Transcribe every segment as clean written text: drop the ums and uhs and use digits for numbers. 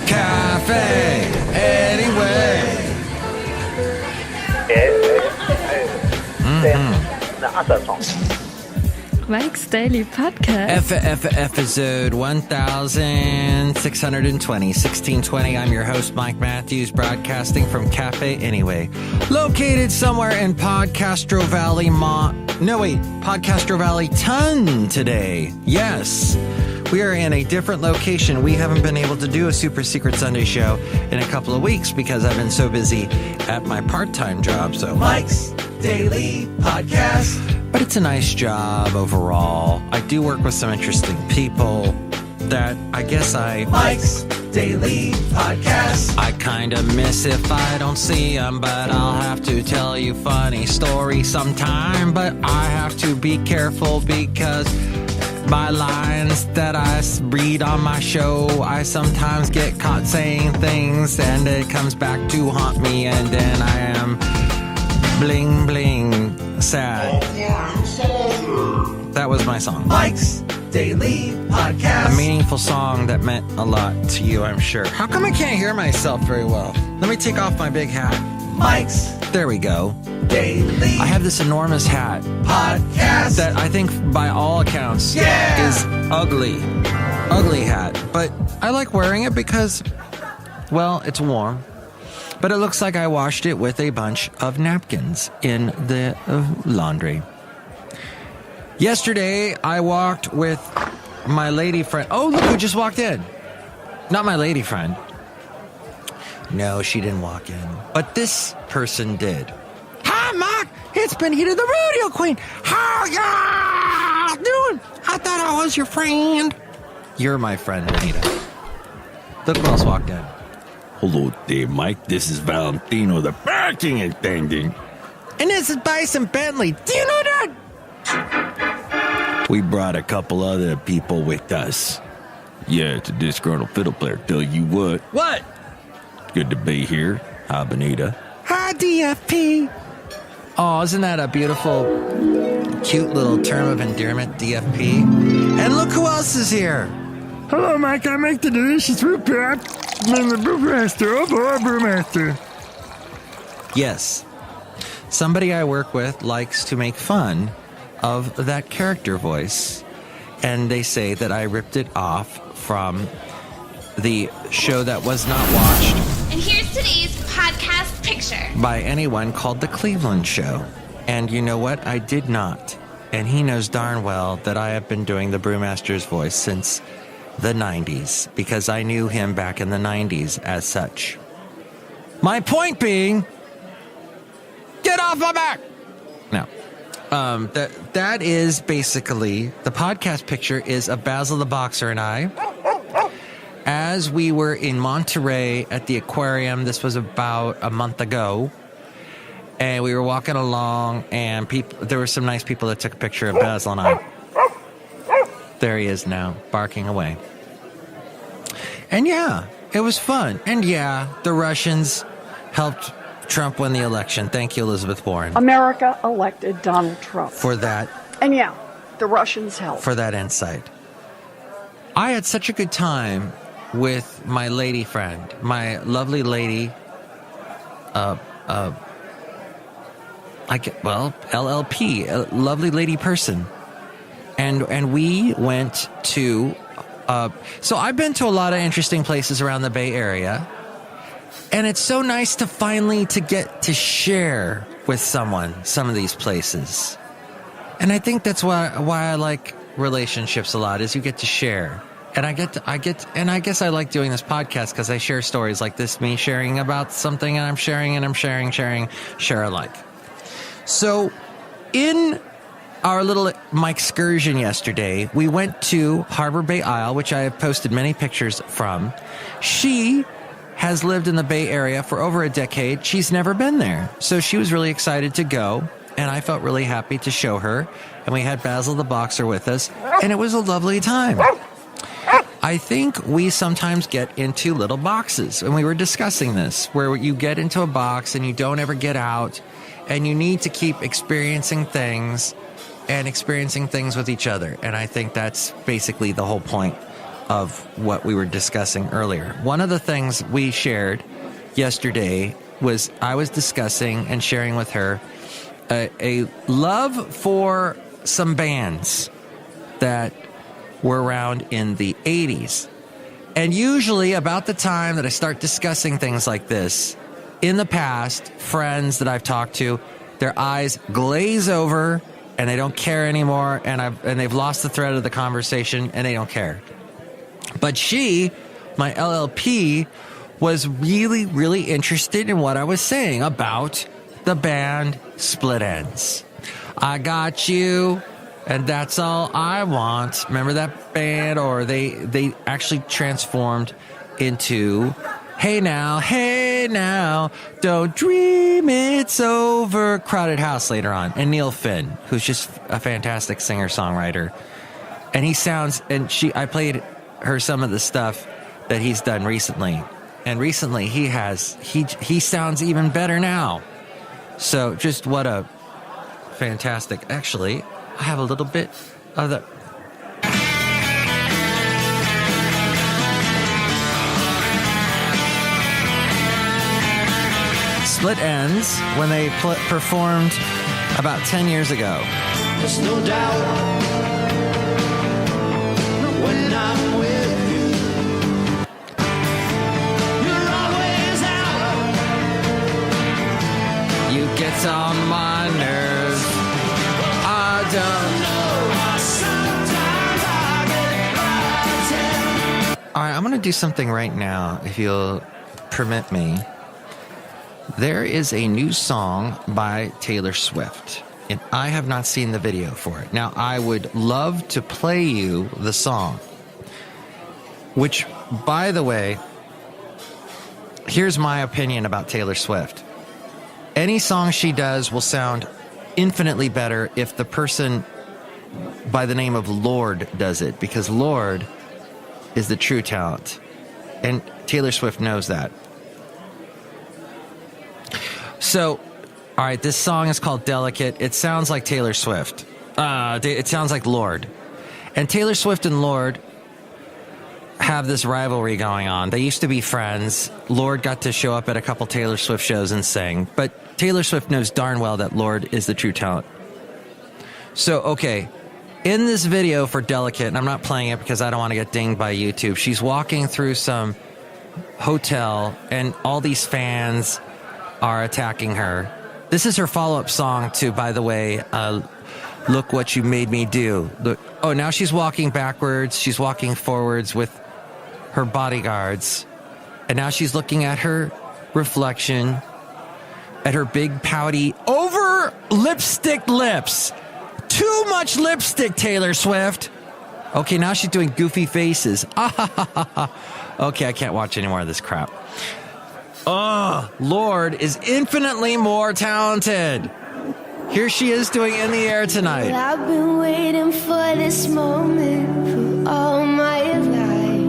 Café Anyway. Mike's Daily Podcast. Episode 1620, 1620. I'm your host, Mike Matthews, broadcasting from Café Anyway, located somewhere in Podcastro Valley, Podcastro Valley Ton today. Yes, we are in a different location. We haven't been able to do a super secret Sunday show in a couple of weeks because I've been so busy at my part-time job. So Mike's Daily Podcast. But it's a nice job overall. I do work with some interesting people that I guess Mike's Daily Podcast. I kind of miss if I don't see them, but I'll have to tell you funny story sometime. But I have to be careful because my lines that I read on my show, I sometimes get caught saying things and it comes back to haunt me, and then I am bling bling sad. That was my song. Mike's Daily Podcast. A meaningful song that meant a lot to you, I'm sure. How come I can't hear myself very well? Let me take off my big hat. Mike's. There we go. Daily. I have this enormous hat. Podcast. That I think by all accounts is ugly. Ugly hat. But I like wearing it because, well, it's warm. But it looks like I washed it with a bunch of napkins in the laundry. Yesterday, I walked with my lady friend. Oh, look who just walked in. Not my lady friend. No, she didn't walk in. But this person did. Hi, Mark. It's Benita, the rodeo queen. How y'all doing? I thought I was your friend. You're my friend, Benita. Look who else walked in. Hello there, Mike. This is Valentino, the parking attendant. And this is Bison Bentley. Do you know that? We brought a couple other people with us. Yeah, it's a disgruntled fiddle player. Tell you what. What? Good to be here. Hi, Benita. Hi, DFP. Oh, isn't that a beautiful, cute little term of endearment, DFP? And look who else is here. Hello, Mike. I make the delicious root beer. I'm the Brewmaster. Oh, boy, Brewmaster. Yes. Somebody I work with likes to make fun of that character voice. And they say that I ripped it off from the show that was not watched. And here's today's podcast picture. By anyone called The Cleveland Show. And you know what? I did not. And he knows darn well that I have been doing the Brewmaster's voice since the 90s, because I knew him back in the 90s as such. My point being, get off my back! Now, that is basically, the podcast picture is of Basil the Boxer and I, as we were in Monterey at the aquarium. This was about a month ago, and we were walking along, and there were some nice people that took a picture of Basil and I. There he is now, barking away. And yeah, it was fun. And yeah, the Russians helped Trump win the election. Thank you, Elizabeth Warren. America elected Donald Trump. For that. And yeah, the Russians helped. For that insight. I had such a good time with my lady friend, my lovely lady, LLP, a lovely lady person. And we went to, so I've been to a lot of interesting places around the Bay Area, and it's so nice to finally to get to share with someone some of these places. And I think that's why I like relationships a lot, is you get to share. And I guess I like doing this podcast because I share stories like this, me sharing about something, and I'm sharing, share alike. So in our little Mike excursion yesterday, we went to Harbor Bay Isle, which I have posted many pictures from. She has lived in the Bay Area for over a decade. She's never been there. So she was really excited to go, and I felt really happy to show her. And we had Basil the Boxer with us, and it was a lovely time. I think we sometimes get into little boxes, and we were discussing this, where you get into a box and you don't ever get out, and you need to keep experiencing things with each other. And I think that's basically the whole point of what we were discussing earlier. One of the things we shared yesterday was I was discussing and sharing with her a love for some bands that were around in the 80s. And usually about the time that I start discussing things like this, in the past, friends that I've talked to, their eyes glaze over and they don't care anymore, and they've lost the thread of the conversation and they don't care. But she, my LLP, was really, really interested in what I was saying about the band Split Enz. I got you, and that's all I want. Remember that band? Or they actually transformed into Hey Now, Don't Dream It's Over, Crowded House later on. And Neil Finn, who's just a fantastic singer-songwriter. And he sounds, I played her some of the stuff that he's done recently. And recently he sounds even better now. So just what a fantastic, actually, I have a little bit of the... Split Enz, when they performed about 10 years ago. There's no doubt when I'm with you, you're always out. You get on my nerves. I don't know. Sometimes I get frightened. All right, I'm going to do something right now, if you'll permit me. There is a new song by Taylor Swift, and I have not seen the video for it. Now, I would love to play you the song, which, by the way, here's my opinion about Taylor Swift. Any song she does will sound infinitely better if the person by the name of Lorde does it, because Lorde is the true talent, and Taylor Swift knows that. So, all right, this song is called Delicate. It sounds like Taylor Swift. It sounds like Lorde. And Taylor Swift and Lorde have this rivalry going on. They used to be friends. Lorde got to show up at a couple Taylor Swift shows and sing. But Taylor Swift knows darn well that Lorde is the true talent. So, okay, in this video for Delicate, and I'm not playing it because I don't want to get dinged by YouTube, she's walking through some hotel and all these fans are attacking her. This is her follow-up song to, by the way, Look What You Made Me Do. Oh, now she's walking backwards. She's walking forwards with her bodyguards. And now she's looking at her reflection, at her big pouty, over lipstick lips. Too much lipstick, Taylor Swift. Okay, now she's doing goofy faces. Okay, I can't watch any more of this crap. Oh, Lorde is infinitely more talented. Here she is doing In the Air Tonight. Well, I've been waiting for this moment for all my life.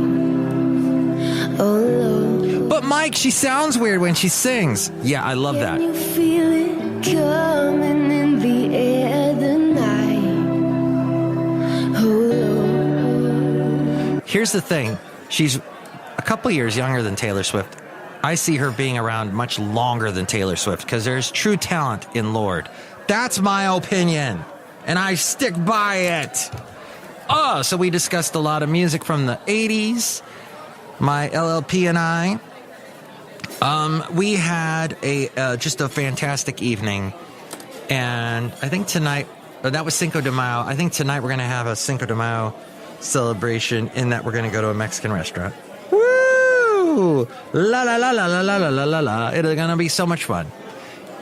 Oh, Lord. But Mike, she sounds weird when she sings. Yeah, I love that. Can you feel it coming in the air tonight? Oh, Lord. Here's the thing. She's a couple years younger than Taylor Swift. I see her being around much longer than Taylor Swift because there's true talent in Lorde. That's my opinion, and I stick by it. Oh, so we discussed a lot of music from the 80s, my LLP and I. We had just a fantastic evening, and I think tonight, that was Cinco de Mayo. I think tonight we're going to have a Cinco de Mayo celebration in that we're going to go to a Mexican restaurant. Woo! La la la la la la la la la. It's going to be so much fun,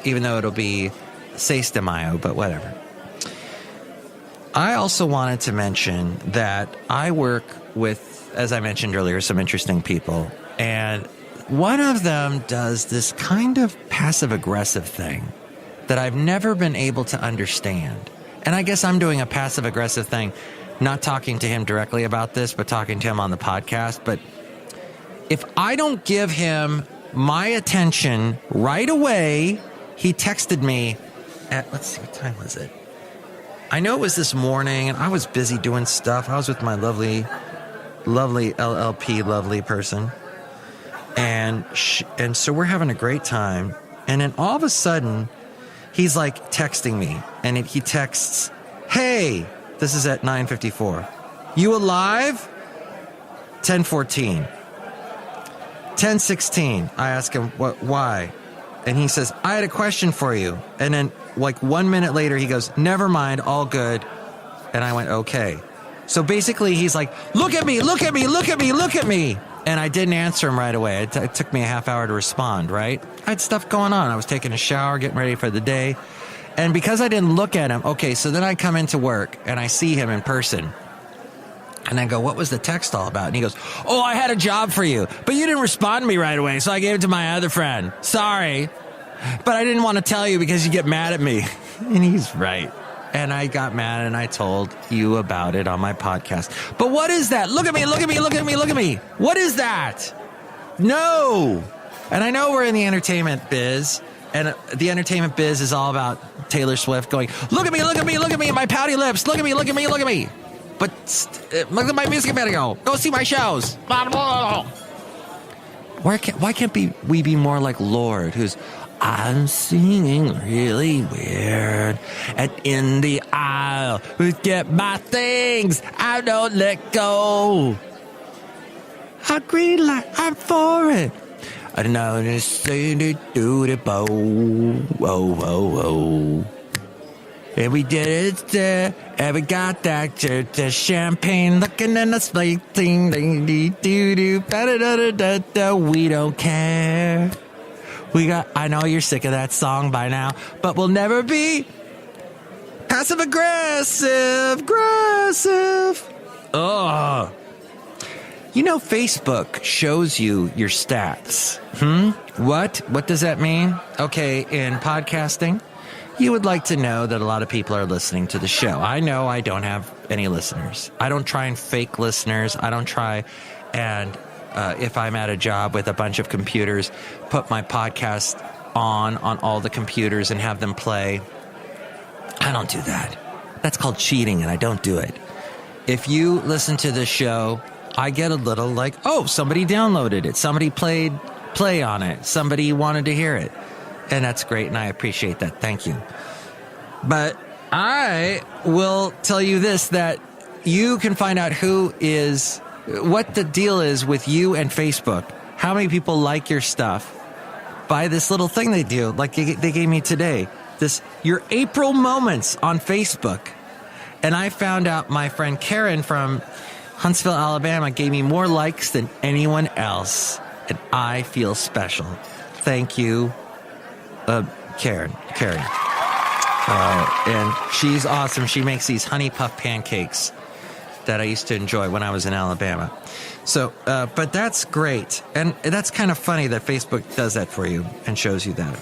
even though it'll be 6 de Mayo, but whatever. I also wanted to mention that I work with, as I mentioned earlier, some interesting people, and one of them does this kind of passive-aggressive thing that I've never been able to understand. And I guess I'm doing a passive-aggressive thing, not talking to him directly about this, but talking to him on the podcast. But if I don't give him my attention right away, he texted me at, let's see, what time was it? I know it was this morning, and I was busy doing stuff. I was with my lovely lovely LLP, lovely person. And so we're having a great time. And then all of a sudden, he's like texting me. And he texts, hey, this is at 9:54. You alive? 10:14. 10:16. I ask him, why? And he says, I had a question for you. And then like 1 minute later, he goes, never mind, all good. And I went, okay. So basically, he's like, look at me, look at me, look at me, look at me. And I didn't answer him right away. It took me a half hour to respond, right? I had stuff going on. I was taking a shower, getting ready for the day. And because I didn't look at him, okay, so then I come into work and I see him in person. And I go, what was the text all about? And he goes, oh, I had a job for you, but you didn't respond to me right away, so I gave it to my other friend. Sorry, but I didn't want to tell you because you get mad at me. And he's right. And I got mad and I told you about it on my podcast. But what is that? Look at me, look at me, look at me, look at me. What is that? No. And I know we're in the entertainment biz, and the entertainment biz is all about Taylor Swift going, look at me, look at me, look at me, my pouty lips, look at me, look at me, look at me. But look at my music video. Go see my shows. Why can't we be more like Lorde, who's, I'm singing really weird, and in the aisle, we get my things, I don't let go. I green light, I'm for it. I know this say to do the bow, whoa, whoa, whoa. And we did it there, and we got that the champagne looking in the slate thing, we don't care. I know you're sick of that song by now, but we'll never be passive aggressive. Oh. You know, Facebook shows you your stats. What does that mean? Okay, in podcasting, you would like to know that a lot of people are listening to the show. I know I don't have any listeners. I don't try and fake listeners. I don't try and, if I'm at a job with a bunch of computers, put my podcast on all the computers and have them play. I don't do that. That's called cheating, and I don't do it. If you listen to this show, I get a little like, oh, somebody downloaded it. Somebody played play on it. Somebody wanted to hear it. And that's great, and I appreciate that. Thank you. But I will tell you this, that you can find out what the deal is with you and Facebook. How many people like your stuff by this little thing they do, like they gave me today. Your April moments on Facebook. And I found out my friend Karen from Huntsville, Alabama, gave me more likes than anyone else. And I feel special. Thank you, Karen. And she's awesome. She makes these honey puff pancakes that I used to enjoy when I was in Alabama. So, but that's great. And that's kind of funny that Facebook does that for you and shows you that.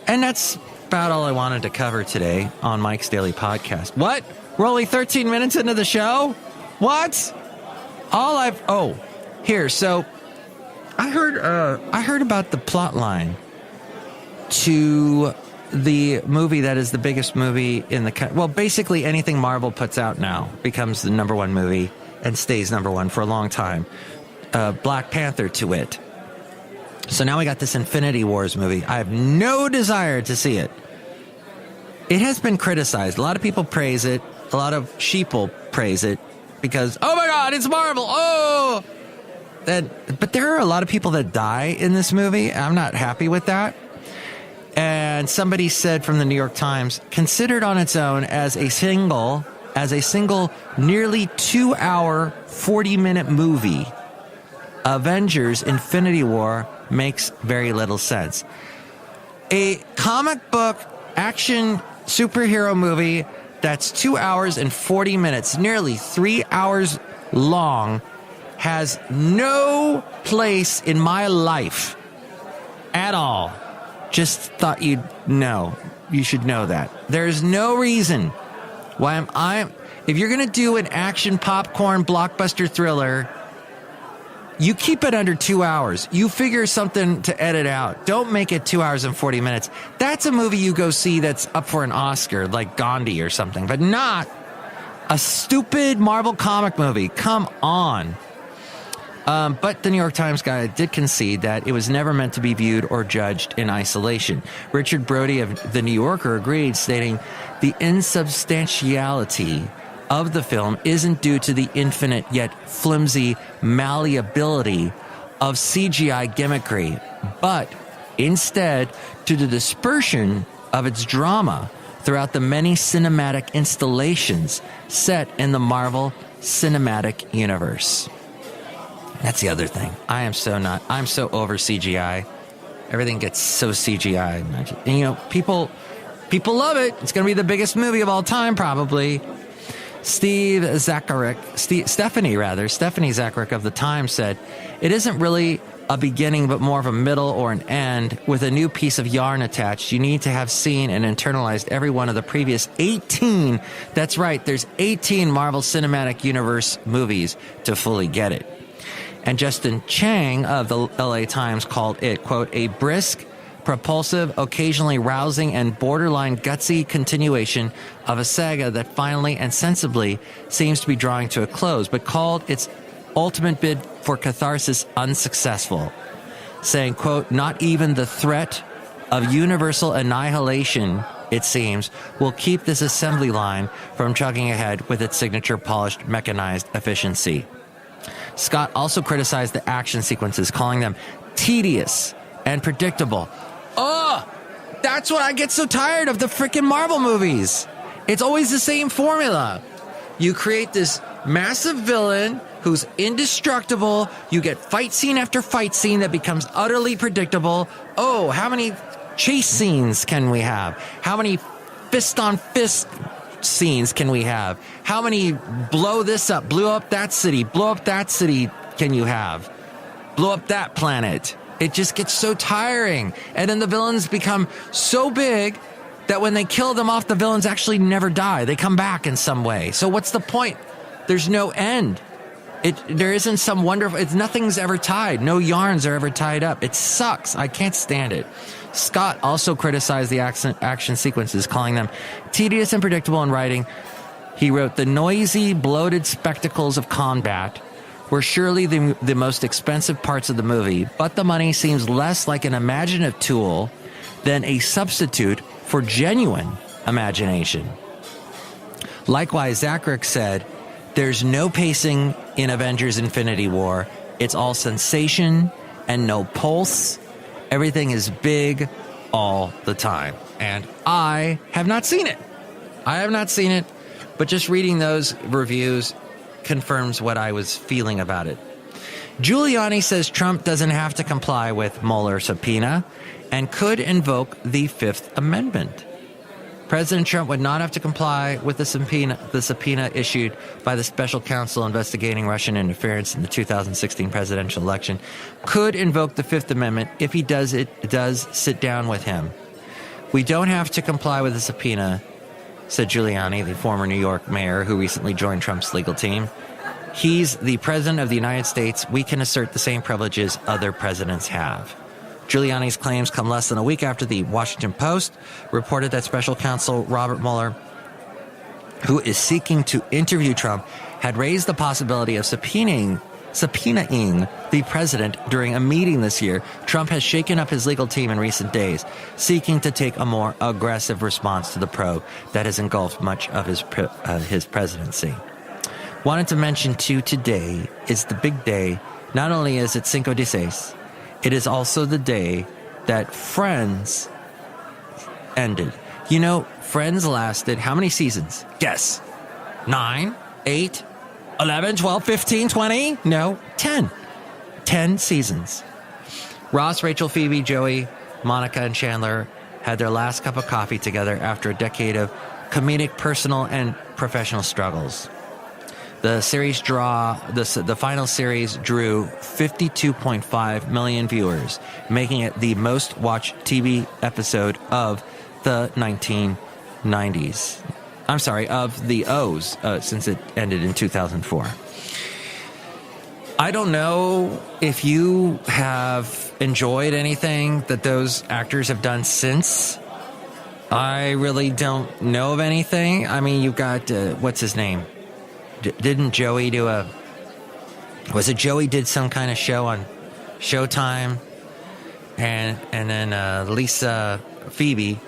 And that's about all I wanted to cover today on Mike's Daily Podcast. What? We're only 13 minutes into the show? What? Here. So I heard about the plot line to the movie that is the biggest movie in the country. Well, basically anything Marvel puts out now becomes the number one movie and stays number one for a long time. Black Panther to it. So now we got this Infinity Wars movie. I have no desire to see it. It has been criticized. A lot of people praise it. A lot of sheeple praise it because, oh my God, it's Marvel. Oh! But there are a lot of people that die in this movie. I'm not happy with that. And somebody said from the New York Times, considered on its own as a single nearly 2 hour, 40-minute movie, Avengers Infinity War makes very little sense. A comic book action superhero movie that's 2 hours and 40 minutes, nearly 3 hours long, has no place in my life at all. Just thought you should know that. There's no reason why if you're going to do an action popcorn blockbuster thriller, you keep it under 2 hours. You figure something to edit out. Don't make it 2 hours and 40 minutes. That's a movie you go see that's up for an Oscar, like Gandhi or something, but not A stupid Marvel comic movie. Come on. But the New York Times guy did concede that it was never meant to be viewed or judged in isolation. Richard Brody of The New Yorker agreed, stating, the insubstantiality of the film isn't due to the infinite yet flimsy malleability of CGI gimmickry, but instead to the dispersion of its drama throughout the many cinematic installations set in the Marvel Cinematic Universe. That's the other thing. I'm so over CGI. Everything gets so CGI. And, you know, people love it. It's going to be the biggest movie of all time, probably. Stephanie Zacharek of The Times said, it isn't really a beginning, but more of a middle or an end with a new piece of yarn attached. You need to have seen and internalized every one of the previous 18. That's right. There's 18 Marvel Cinematic Universe movies to fully get it. And Justin Chang of the LA Times called it, quote, a brisk, propulsive, occasionally rousing, and borderline gutsy continuation of a saga that finally and sensibly seems to be drawing to a close, but called its ultimate bid for catharsis unsuccessful, saying, quote, not even the threat of universal annihilation, it seems, will keep this assembly line from chugging ahead with its signature polished mechanized efficiency. Scott also criticized the action sequences, calling them tedious and predictable. Oh, that's what I get so tired of the freaking Marvel movies. It's always the same formula. You create this massive villain who's indestructible. You get fight scene after fight scene that becomes utterly predictable. Oh, how many chase scenes can we have? How many fist on fist scenes can we have? How many blow this up, blow up that city can you have? Blow up that planet. It just gets so tiring. And then the villains become so big that when they kill them off, the villains actually never die. They come back in some way. So what's the point? There's no end. There isn't some wonderful, nothing's ever tied. No yarns are ever tied up. It sucks. I can't stand it. Scott also criticized the action sequences, calling them tedious and predictable in writing. He wrote, the noisy, bloated spectacles of combat were surely the most expensive parts of the movie, but the money seems less like an imaginative tool than a substitute for genuine imagination. Likewise, Zacharek said, there's no pacing in Avengers Infinity War. It's all sensation and no pulse. Everything is big all the time. And I have not seen it. But just reading those reviews confirms what I was feeling about it. Giuliani says Trump doesn't have to comply with Mueller's subpoena and could invoke the Fifth Amendment. President Trump would not have to comply with the subpoena issued by the special counsel investigating Russian interference in the 2016 presidential election, could invoke the Fifth Amendment if he does sit down with him. We don't have to comply with the subpoena, said Giuliani, the former New York mayor who recently joined Trump's legal team. He's the president of the United States. We can assert the same privileges other presidents have. Giuliani's claims come less than a week after the Washington Post reported that special counsel Robert Mueller, who is seeking to interview Trump, had raised the possibility of subpoenaing the president during a meeting this year. Trump has shaken up his legal team in recent days, seeking to take a more aggressive response to the probe that has engulfed much of his presidency. Wanted to mention, too, today is the big day. Not only is it Cinco de Seis, it is also the day that Friends ended. You know, Friends lasted how many seasons? Guess. 9, 8, 11, 12, 15, 20? No, 10. 10 seasons. Ross, Rachel, Phoebe, Joey, Monica, and Chandler had their last cup of coffee together after a decade of comedic, personal, and professional struggles. The final series drew 52.5 million viewers, making it the most watched TV episode of the 1990s. I'm sorry, of the O's, since it ended in 2004. I don't know if you have enjoyed anything that those actors have done since. I really don't know of anything. I mean, you've got, what's his name? didn't Joey do was it Joey did some kind of show on Showtime? And then Lisa Phoebe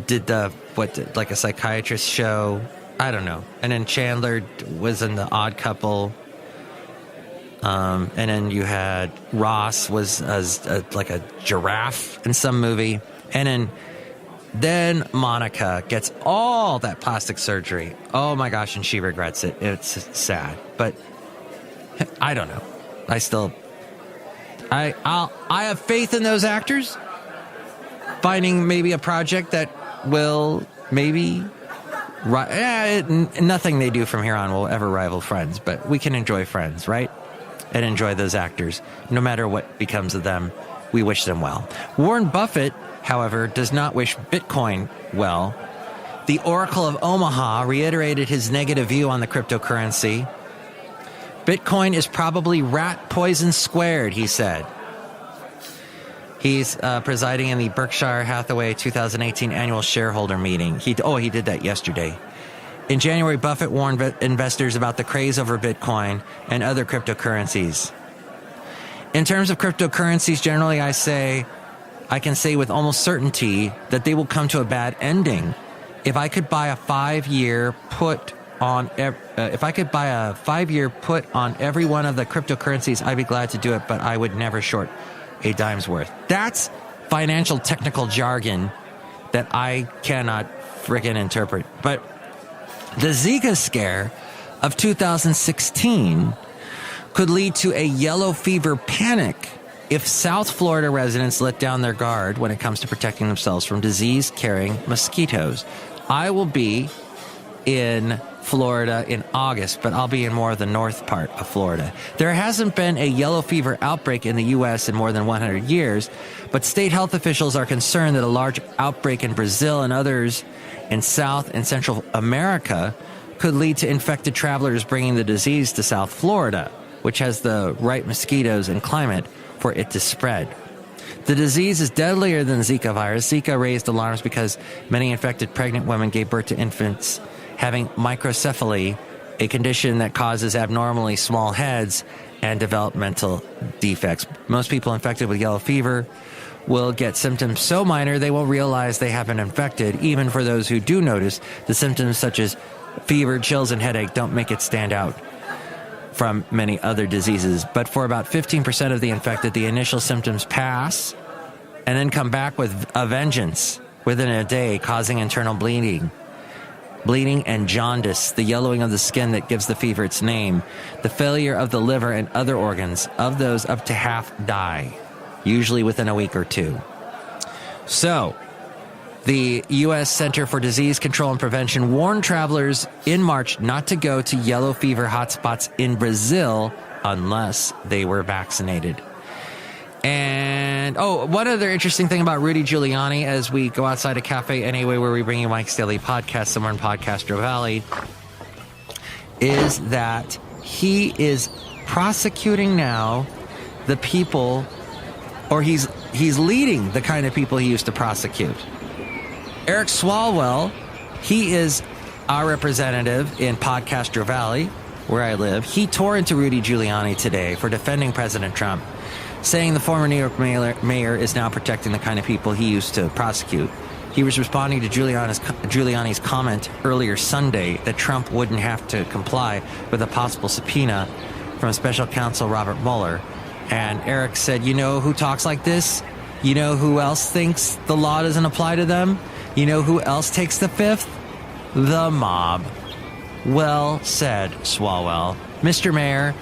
did like a psychiatrist show. I don't know. And then Chandler was in The Odd Couple. And then you had Ross was like a giraffe in some movie. And then Monica gets all that plastic surgery. Oh my gosh, and she regrets it. It's sad. But I don't know. I have faith in those actors finding maybe a project that will maybe nothing they do from here on will ever rival Friends, but we can enjoy Friends, right? And enjoy those actors. No matter what becomes of them, we wish them well. Warren Buffett, however, does not wish Bitcoin well. The Oracle of Omaha reiterated his negative view on the cryptocurrency. Bitcoin is probably rat poison squared, he said. He's presiding in the Berkshire Hathaway 2018 annual shareholder meeting. He did that yesterday. In January, Buffett warned investors about the craze over Bitcoin and other cryptocurrencies. In terms of cryptocurrencies, generally, I can say with almost certainty that they will come to a bad ending. If I could buy a 5-year put on every one of the cryptocurrencies, I'd be glad to do it, but I would never short a dime's worth. That's financial technical jargon that I cannot friggin' interpret. But the Zika scare of 2016 could lead to a yellow fever panic if South Florida residents let down their guard when it comes to protecting themselves from disease-carrying mosquitoes. I will be in Florida in August, but I'll be in more of the north part of Florida. There hasn't been a yellow fever outbreak in the U.S. in more than 100 years, but state health officials are concerned that a large outbreak in Brazil and others in South and Central America could lead to infected travelers bringing the disease to South Florida, which has the right mosquitoes and climate for it to spread. The disease is deadlier than Zika virus. Zika raised alarms because many infected pregnant women gave birth to infants having microcephaly, a condition that causes abnormally small heads and developmental defects. Most people infected with yellow fever will get symptoms so minor they won't realize they have been infected. Even for those who do notice, the symptoms such as fever, chills, and headache don't make it stand out from many other diseases. But for about 15% of the infected, the initial symptoms pass and then come back with a vengeance within a day, causing internal bleeding and jaundice, the yellowing of the skin that gives the fever its name, the failure of the liver and other organs. Of those, up to half die, usually within a week or two. So, the U.S. Center for Disease Control and Prevention warned travelers in March not to go to yellow fever hotspots in Brazil unless they were vaccinated. And, one other interesting thing about Rudy Giuliani as we go outside of Café Anyway, where we bring you Mike's Daily Podcast somewhere in Podcastro Valley, is that he is prosecuting now the people, or he's leading the kind of people he used to prosecute. Eric Swalwell, he is our representative in Podcastro Valley, where I live. He tore into Rudy Giuliani today for defending President Trump, saying the former New York mayor is now protecting the kind of people he used to prosecute. He was responding to Giuliani's comment earlier Sunday that Trump wouldn't have to comply with a possible subpoena from special counsel Robert Mueller. And Eric said, you know who talks like this? You know who else thinks the law doesn't apply to them? You know who else takes the fifth? The mob. Well said, Swalwell. Mr. Mayor,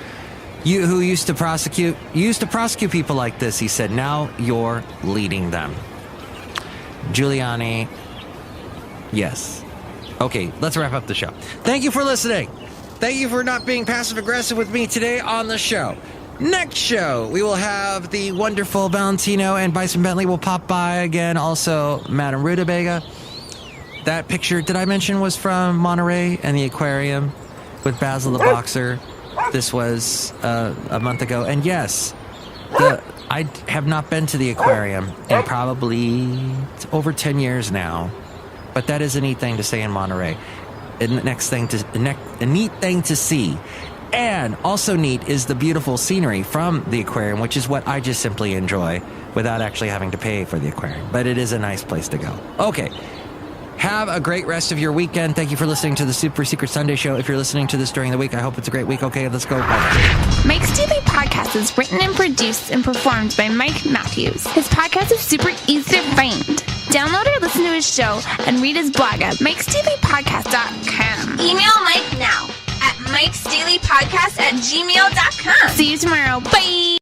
you who used to prosecute people like this, he said, now you're leading them. Giuliani, yes. Okay, let's wrap up the show. Thank you for listening. Thank you for not being passive-aggressive with me today on the show. Next show, we will have the wonderful Valentino and Bison Bentley will pop by again. Also, Madame Rootabega. That picture, did I mention, was from Monterey and the aquarium with Basil the Boxer. This was a month ago. And yes, I have not been to the aquarium in probably over 10 years now. But that is a neat thing to say in Monterey. a neat thing to see. And also neat is the beautiful scenery from the aquarium, which is what I just simply enjoy without actually having to pay for the aquarium. But it is a nice place to go. Okay. Have a great rest of your weekend. Thank you for listening to the Super Secret Sunday Show. If you're listening to this during the week, I hope it's a great week. Okay, let's go. Bye. Mike's Daily Podcast is written and produced and performed by Mike Matthews. His podcast is super easy to find. Download or listen to his show and read his blog at mikesdailypodcast.com. Email Mike now at mikesdailypodcast@gmail.com. See you tomorrow. Bye.